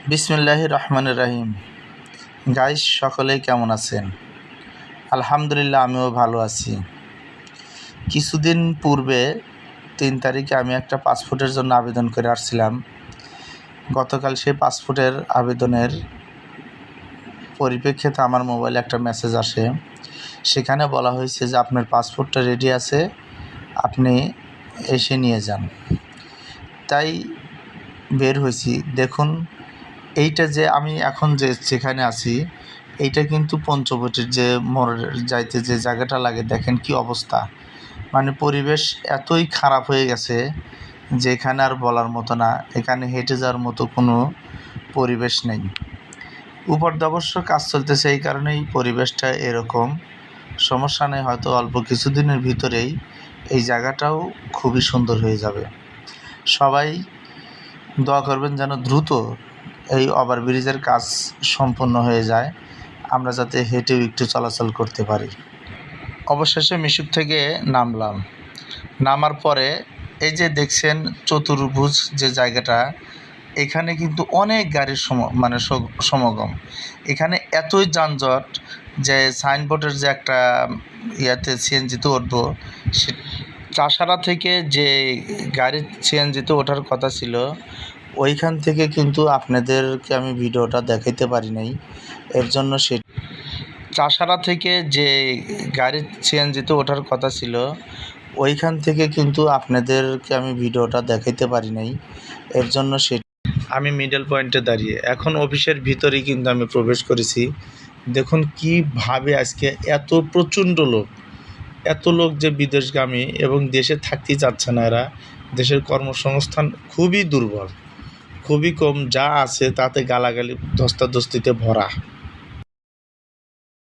বিসমিল্লাহির রহমানির রহিম। গাইস, সকলেই কেমন আছেন? আলহামদুলিল্লাহ, আমিও ভালো আছি। কিছুদিন পূর্বে 3 তারিখে আমি একটা পাসপোর্টের জন্য আবেদন করে আসছিলাম। গতকাল সেই পাসপোর্টের আবেদনের পরিপ্রেক্ষিতে আমার মোবাইলে একটা মেসেজ আসে। সেখানে বলা হয়েছে যে আপনার পাসপোর্টটা রেডি আছে, আপনি এসে নিয়ে যান। তাই বের হয়েছি। দেখুন, এইটা যে আমি এখন যেখানে আছি, এইটা কিন্তু পঞ্চবটির যে মোড়ের যাইতে যে জায়গাটা লাগে, দেখেন কি অবস্থা। মানে পরিবেশ এতই খারাপ হয়ে গেছে যে এখানে আর বলার মতো না। এখানে হেঁটে যাওয়ার মতো কোনো পরিবেশ নেই। উপর দিয়ে অবশ্য কাজ চলতেছে, এই কারণেই পরিবেশটা এরকম। সমস্যা নেই, হয়তো অল্প কিছুদিনের ভিতরেই এই জায়গাটাও খুবই সুন্দর হয়ে যাবে। সবাই দোয়া করবেন যেন দ্রুত এই ওভারব্রিজের কাজ সম্পূর্ণ হয়ে যায়, আমরা যাতে হেঁটেও একটু চলাচল করতে পারি। অবশেষে মিশুক থেকে নামার পরে এই যে দেখছেন চতুর্ভুজ যে জায়গাটা, এখানে কিন্তু অনেক গাড়ির সমাগম। এখানে এতই যানজট যে সাইনবোর্ডের যে একটা সিএনজিতে উঠবো, সে চাষারা থেকে যে গাড়ির সিএনজিতে ওঠার কথা ছিল, ওইখান থেকে কিন্তু আপনাদেরকে আমি ভিডিওটা দেখাইতে পারি নাই। এর জন্য চাষারা থেকে যে গাড়ির সিএনজিতে ওঠার কথা ছিল, ওইখান থেকে কিন্তু আপনাদেরকে আমি ভিডিওটা দেখাইতে পারি নাই। এর জন্য আমি মিডল পয়েন্টে দাঁড়িয়ে এখন অফিসের ভিতরেই কিন্তু আমি প্রবেশ করেছি। দেখুন কীভাবে আজকে এত লোক যে বিদেশগামী এবং দেশে থাকতেই চাচ্ছে না। এরা দেশের কর্মসংস্থান খুবই দুর্বল, খুবই কম, যা আছে তাতে গালাগালি ধস্তাধস্তিতে ভরা।